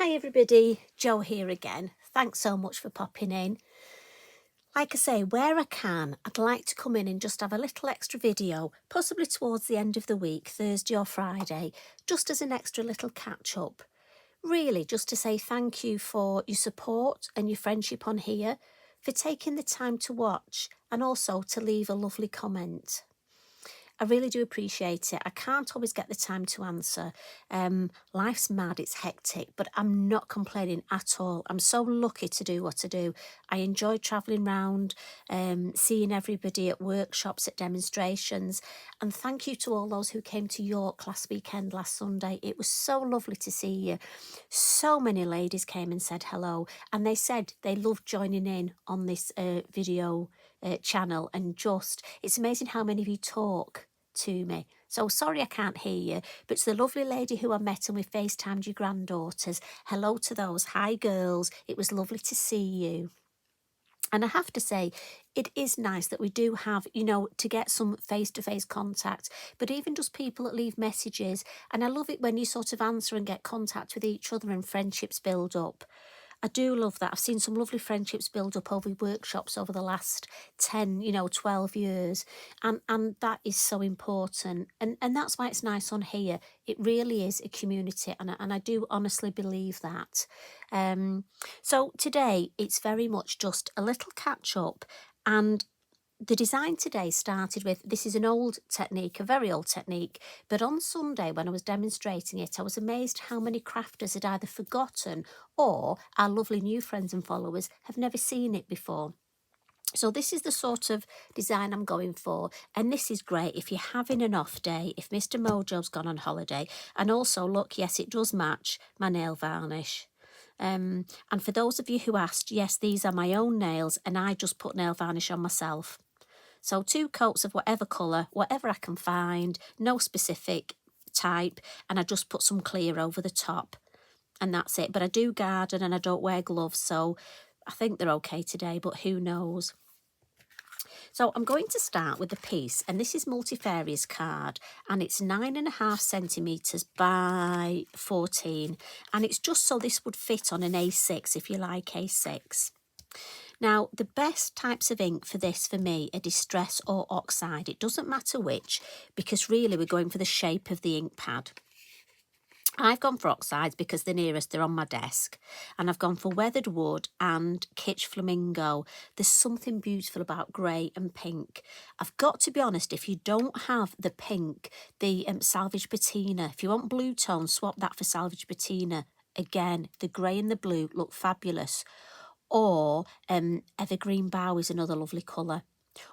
Hi everybody, Jo here again. Thanks so much for popping in. Like I say, where I can, I'd like to come in and just have a little extra video, possibly towards the end of the week, Thursday or Friday, just as an extra little catch up. Really, just to say thank you for your support and your friendship on here, for taking the time to watch and also to leave a lovely comment. I really do appreciate it. I can't always get the time to answer. Life's mad, it's hectic, but I'm not complaining at all. I'm so lucky to do what I do. I enjoy travelling round, seeing everybody at workshops, at demonstrations. And thank you to all those who came to York last weekend, last Sunday. It was so lovely to see you. So many ladies came and said hello. And they said they loved joining in on this video channel. And just, it's amazing how many of you talk to me. So sorry I can't hear you, but it's the lovely lady who I met and we FaceTimed your granddaughters. Hello to those. Hi girls. It was lovely to see you. And I have to say, it is nice that we do have, to get some face-to-face contact, but even just people that leave messages. And I love it when you sort of answer and get contact with each other and friendships build up. I do love that. I've seen some lovely friendships build up over workshops over the last 10, 12 years. And that is so important. And that's why it's nice on here. It really is a community. And I do honestly believe that. So today, it's very much just a little catch up. And the design today started with, this is an old technique, a very old technique, but on Sunday when I was demonstrating it, I was amazed how many crafters had either forgotten or our lovely new friends and followers have never seen it before. So this is the sort of design I'm going for, and this is great if you're having an off day, if Mr. Mojo's gone on holiday, and also look, yes, it does match my nail varnish. And for those of you who asked, yes, these are my own nails, and I just put nail varnish on myself. So 2 coats of whatever colour, whatever I can find, no specific type, and I just put some clear over the top. And that's it. But I do garden and I don't wear gloves, so I think they're okay today, but who knows. So I'm going to start with the piece, and this is multifarious card, and it's 9.5 centimetres by 14, and it's just so this would fit on an A6 if you like A6. Now, the best types of ink for this, for me, are Distress or Oxide. It doesn't matter which, because really we're going for the shape of the ink pad. I've gone for Oxides because they're nearest, they're on my desk. And I've gone for Weathered Wood and Kitsch Flamingo. There's something beautiful about grey and pink. I've got to be honest, if you don't have the pink, the Salvage Patina, if you want blue tone, swap that for Salvage Patina. Again, the grey and the blue look fabulous. Or Evergreen Bough is another lovely colour.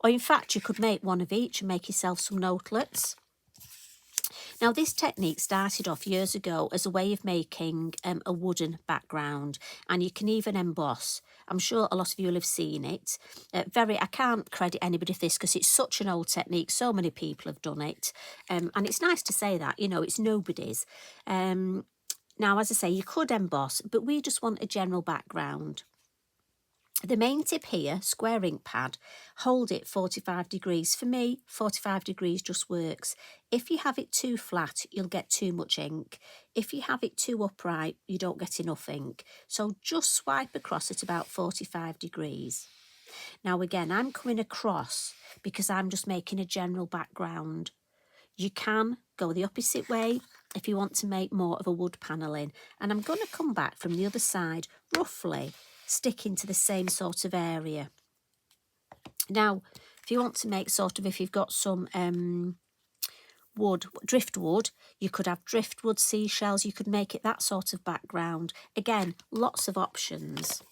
Or in fact, you could make one of each and make yourself some notelets. Now, this technique started off years ago as a way of making a wooden background, and you can even emboss. I'm sure a lot of you will have seen it. I can't credit anybody for this because it's such an old technique. So many people have done it. And it's nice to say that, it's nobody's. Now, as I say, you could emboss, but we just want a general background. The main tip here, square ink pad, hold it 45 degrees. For me, 45 degrees just works. If you have it too flat, you'll get too much ink. If you have it too upright, you don't get enough ink. So just swipe across at about 45 degrees. Now again, I'm coming across because I'm just making a general background. You can go the opposite way if you want to make more of a wood panelling. And I'm going to come back from the other side, roughly sticking to the same sort of area. Now, if you want to make if you've got some driftwood, you could have driftwood, seashells, you could make it that sort of background. Again, lots of options.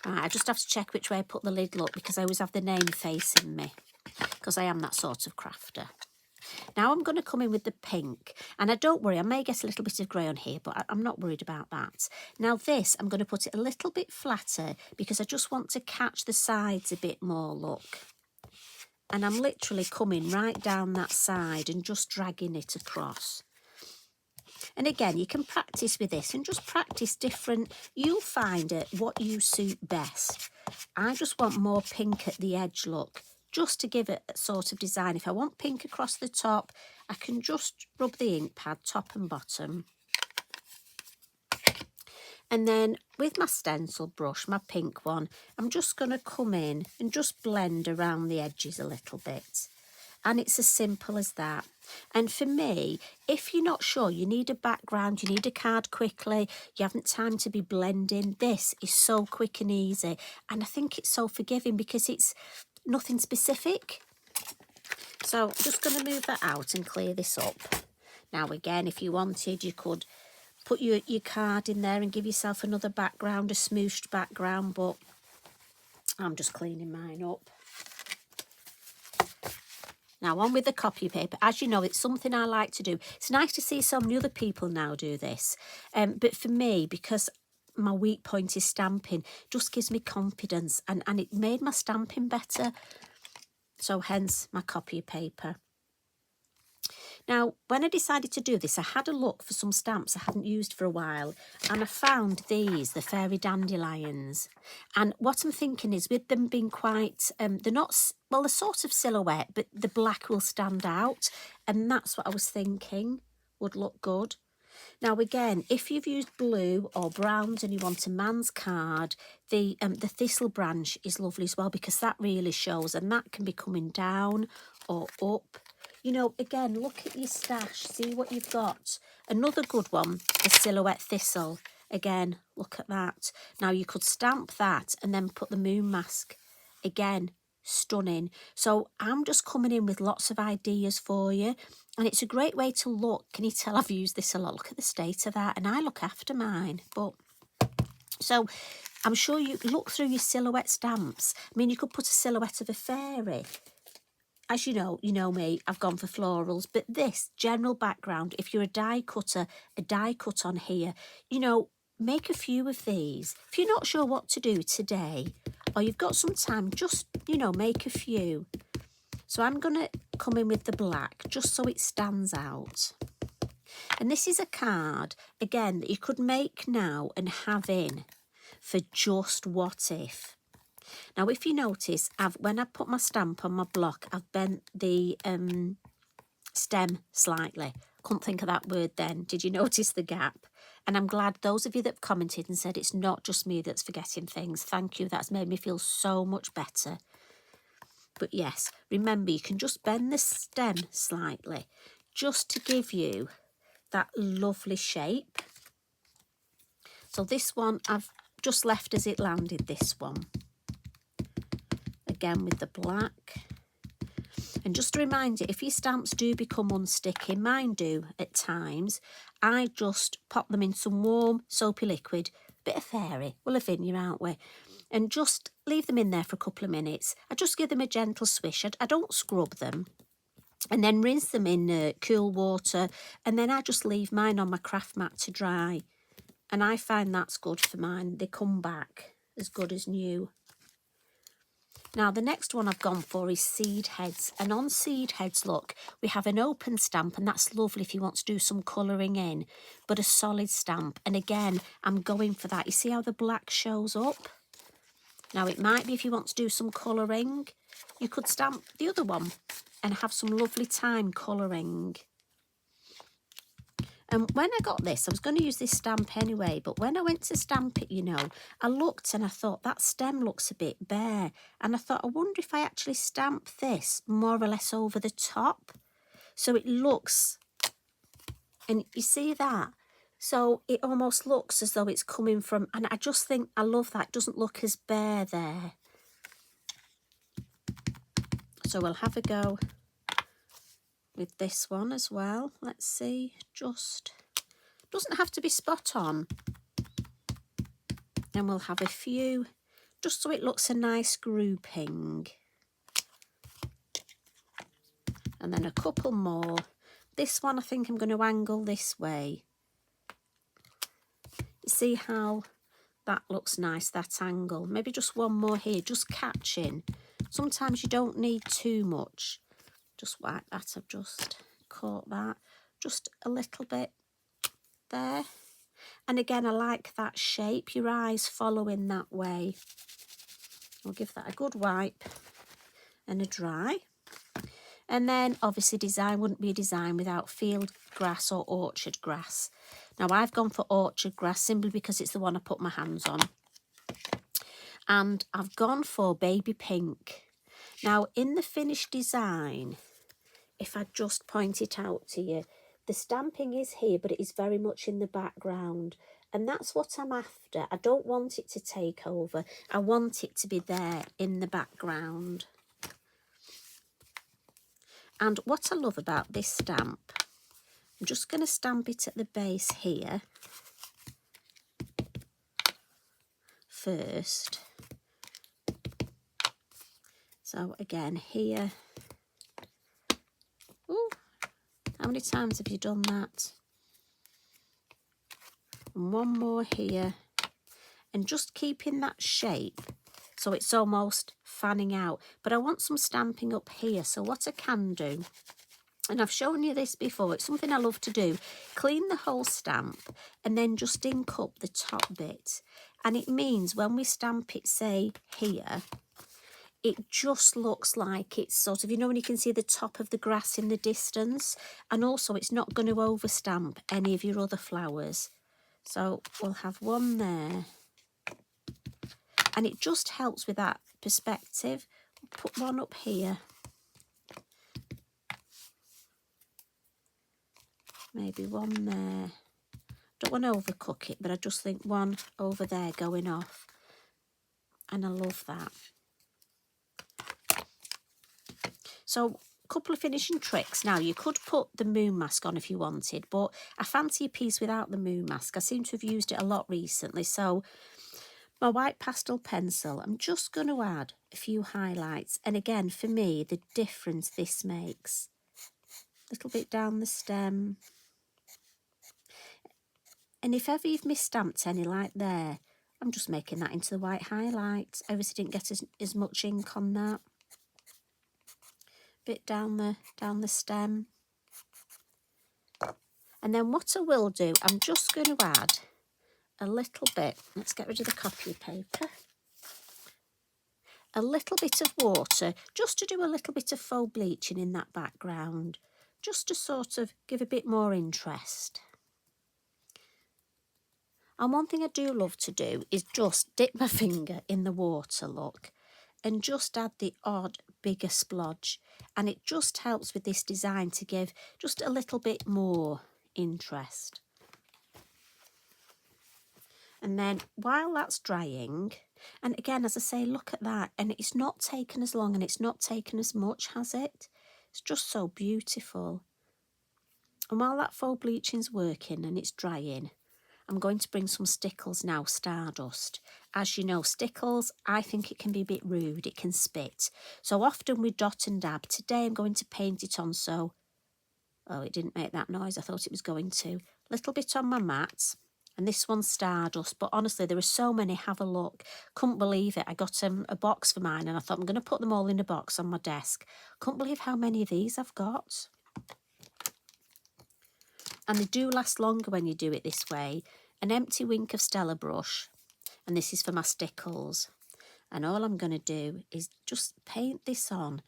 Right, I just have to check which way I put the lid, look, because I always have the name facing me, because I am that sort of crafter. Now I'm going to come in with the pink, and don't worry, I may get a little bit of grey on here, but I'm not worried about that. Now this, I'm going to put it a little bit flatter because I just want to catch the sides a bit more, look. And I'm literally coming right down that side and just dragging it across. And again, you can practice with this and just practice different, you'll find it what you suit best. I just want more pink at the edge, look. Just to give it a sort of design. If I want pink across the top, I can just rub the ink pad top and bottom. And then with my stencil brush, my pink one, I'm just going to come in and just blend around the edges a little bit. And it's as simple as that. And for me, if you're not sure, you need a background, you need a card quickly, you haven't time to be blending, this is so quick and easy. And I think it's so forgiving because it's nothing specific. So I'm just going to move that out and clear this up. Now again, if you wanted, you could put your card in there and give yourself another background, a smooshed background, but I'm just cleaning mine up. Now on with the copy paper. As you know, it's something I like to do. It's nice to see so many other people now do this. But for me, because my weak point is stamping, just gives me confidence and it made my stamping better. So hence my copy paper. Now, when I decided to do this, I had a look for some stamps I hadn't used for a while, and I found these, the Fairy Dandelions. And what I'm thinking is, with them being quite, they're not, well, they're sort of silhouette, but the black will stand out, and that's what I was thinking would look good. Now, again, if you've used blue or browns and you want a man's card, the thistle branch is lovely as well, because that really shows, and that can be coming down or up. You know, again, look at your stash, see what you've got. Another good one, the silhouette thistle. Again, look at that. Now, you could stamp that and then put the moon mask. Again, stunning. So I'm just coming in with lots of ideas for you. And it's a great way to look. Can you tell I've used this a lot? Look at the state of that. And I look after mine. But so I'm sure you look through your silhouette stamps. I mean, you could put a silhouette of a fairy. As you know me, I've gone for florals, but this general background, if you're a die cutter, a die cut on here, you know, make a few of these. If you're not sure what to do today, or you've got some time, just, you know, make a few. So I'm going to come in with the black, just so it stands out. And this is a card, again, that you could make now and have in for just what if. Now, if you notice, when I put my stamp on my block, I've bent the stem slightly. Couldn't think of that word then. Did you notice the gap? And I'm glad those of you that have commented and said it's not just me that's forgetting things. Thank you. That's made me feel so much better. But yes, remember, you can just bend the stem slightly just to give you that lovely shape. So this one, I've just left as it landed, this one. Again with the black. And just a reminder, if your stamps do become unsticky, mine do at times, I just pop them in some warm soapy liquid, bit of fairy, we're Lavinia, aren't we? And just leave them in there for a couple of minutes. I just give them a gentle swish. I don't scrub them. And then rinse them in cool water. And then I just leave mine on my craft mat to dry. And I find that's good for mine. They come back as good as new. Now, the next one I've gone for is seed heads. And on seed heads, look, we have an open stamp, and that's lovely if you want to do some colouring in, but a solid stamp. And again, I'm going for that. You see how the black shows up? Now, it might be if you want to do some colouring, you could stamp the other one and have some lovely time colouring. And when I got this, I was going to use this stamp anyway, but when I went to stamp it, you know, I looked and I thought that stem looks a bit bare. And I thought, I wonder if I actually stamp this more or less over the top. So it looks, and you see that? So it almost looks as though it's coming from, and I just think, I love that. It doesn't look as bare there. So we'll have a go with this one as well. Let's see, just doesn't have to be spot on. And we'll have a few just so it looks a nice grouping. And then a couple more. This one I think I'm going to angle this way. You see how that looks nice, that angle. Maybe just one more here, just catching. Sometimes you don't need too much. Just like that, I've just caught that. Just a little bit there. And again, I like that shape, your eyes following that way. I'll give that a good wipe and a dry. And then obviously design wouldn't be a design without field grass or orchard grass. Now I've gone for orchard grass simply because it's the one I put my hands on. And I've gone for baby pink. Now in the finished design, if I just point it out to you, the stamping is here, but it is very much in the background. And that's what I'm after. I don't want it to take over. I want it to be there in the background. And what I love about this stamp, I'm just going to stamp it at the base here first. So again here. Ooh, how many times have you done that? And one more here. And just keeping that shape so it's almost fanning out. But I want some stamping up here. So what I can do, and I've shown you this before, it's something I love to do, clean the whole stamp and then just ink up the top bit. And it means when we stamp it, say, here, it just looks like it's sort of, you know, when you can see the top of the grass in the distance. And also it's not going to overstamp any of your other flowers. So we'll have one there. And it just helps with that perspective. Put one up here. Maybe one there. Don't want to overcook it, but I just think one over there going off. And I love that. So a couple of finishing tricks. Now you could put the moon mask on if you wanted, but I fancy a piece without the moon mask. I seem to have used it a lot recently. So my white pastel pencil, I'm just going to add a few highlights. And again, for me, the difference this makes. A little bit down the stem. And if ever you've misstamped any like there, I'm just making that into the white highlights. I obviously didn't get as much ink on that. Bit down the stem. And then what I will do, I'm just going to add a little bit, let's get rid of the copy paper, a little bit of water, just to do a little bit of faux bleaching in that background, just to sort of give a bit more interest. And one thing I do love to do is just dip my finger in the water, look, and just add the odd bigger splodge. And it just helps with this design to give just a little bit more interest. And then while that's drying, and again, as I say, look at that. And it's not taken as long and it's not taken as much, has it? It's just so beautiful. And while that faux bleaching's working and it's drying, I'm going to bring some Stickles now, Stardust. As you know, Stickles, I think it can be a bit rude. It can spit. So often we dot and dab. Today I'm going to paint it on so... Oh, it didn't make that noise. I thought it was going to. Little bit on my mat. And this one's Stardust, but honestly, there are so many. Have a look. Couldn't believe it. I got a box for mine and I thought I'm going to put them all in a box on my desk. Couldn't believe how many of these I've got. And they do last longer when you do it this way. An empty Wink of Stella brush, and this is for my Stickles. And all I'm going to do is just paint this on,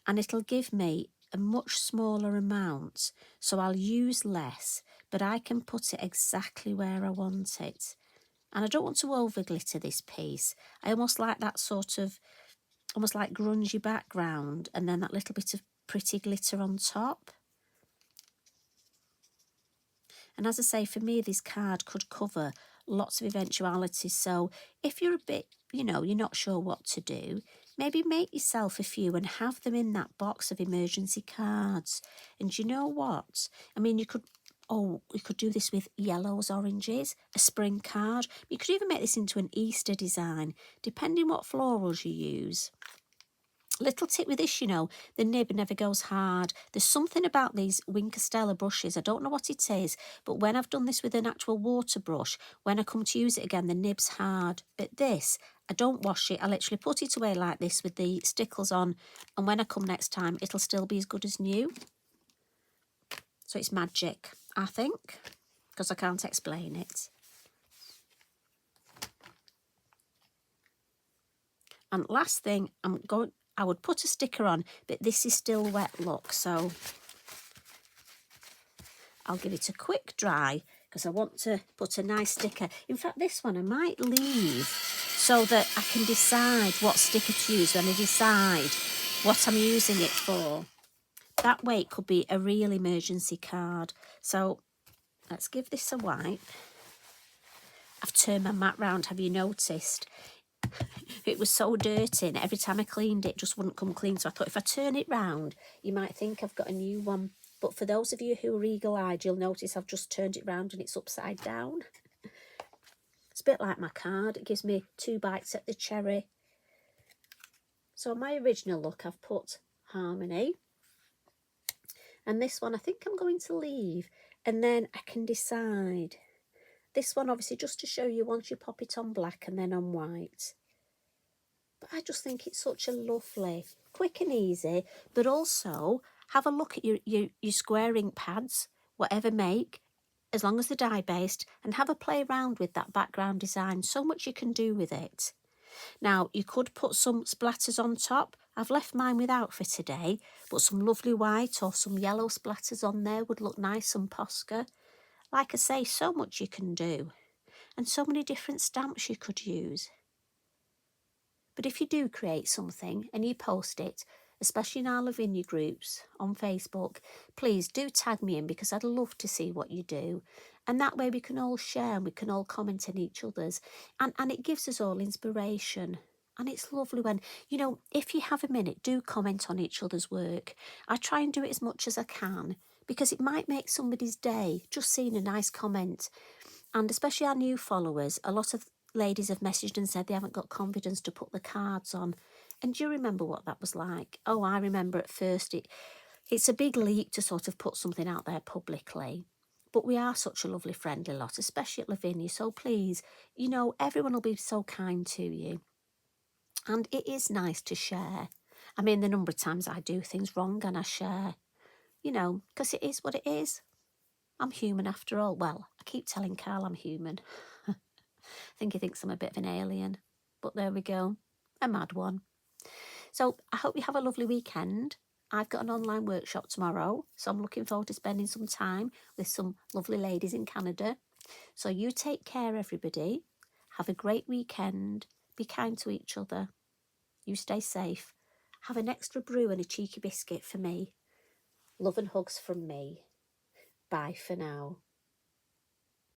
and it'll give me a much smaller amount, so I'll use less, but I can put it exactly where I want it. And I don't want to over glitter this piece. I almost like that sort of, almost like grungy background, and then that little bit of pretty glitter on top. And as I say, for me, this card could cover lots of eventualities. So if you're a bit, you know, you're not sure what to do, maybe make yourself a few and have them in that box of emergency cards. And you know what? I mean, you could do this with yellows, oranges, a spring card. You could even make this into an Easter design, depending what florals you use. Little tip with this, you know, the nib never goes hard. There's something about these Wink of Stella brushes, I don't know what it is, but when I've done this with an actual water brush, when I come to use it again, the nib's hard. But this, I don't wash it. I literally put it away like this with the Stickles on, and when I come next time, it'll still be as good as new. So it's magic, I think, because I can't explain it. And last thing, I would put a sticker on, but this is still wet, look, so I'll give it a quick dry because I want to put a nice sticker. In fact, this one I might leave so that I can decide what sticker to use when I decide what I'm using it for. That way it could be a real emergency card. So let's give this a wipe. I've turned my mat round, have you noticed? It was so dirty and every time I cleaned it, it just wouldn't come clean. So I thought if I turn it round, you might think I've got a new one. But for those of you who are eagle-eyed, you'll notice I've just turned it round and it's upside down. It's a bit like my card. It gives me 2 bites at the cherry. So on my original look, I've put Harmony. And this one I think I'm going to leave. And then I can decide. This one, obviously, just to show you once you pop it on black and then on white. But I just think it's such a lovely, quick and easy, but also have a look at your square ink pads, whatever make, as long as they're dye-based, and have a play around with that background design. So much you can do with it. Now, you could put some splatters on top. I've left mine without for today, but some lovely white or some yellow splatters on there would look nice, some Posca. Like I say, so much you can do, and so many different stamps you could use. But if you do create something and you post it, especially in our Lavinia groups on Facebook, please do tag me in because I'd love to see what you do. And that way we can all share and we can all comment on each other's. And it gives us all inspiration. And it's lovely when, you know, if you have a minute, do comment on each other's work. I try and do it as much as I can because it might make somebody's day just seeing a nice comment. And especially our new followers, a lot of ladies have messaged and said they haven't got confidence to put the cards on. And do you remember what that was like? Oh, I remember at first it's a big leap to sort of put something out there publicly. But we are such a lovely, friendly lot, especially at Lavinia. So please, you know, everyone will be so kind to you. And it is nice to share. I mean, the number of times I do things wrong and I share, you know, because it is what it is. I'm human after all. Well, I keep telling Carl I'm human. I think he thinks I'm a bit of an alien. But there we go. A mad one. So I hope you have a lovely weekend. I've got an online workshop tomorrow, so I'm looking forward to spending some time with some lovely ladies in Canada. So you take care, everybody. Have a great weekend. Be kind to each other. You stay safe. Have an extra brew and a cheeky biscuit for me. Love and hugs from me. Bye for now.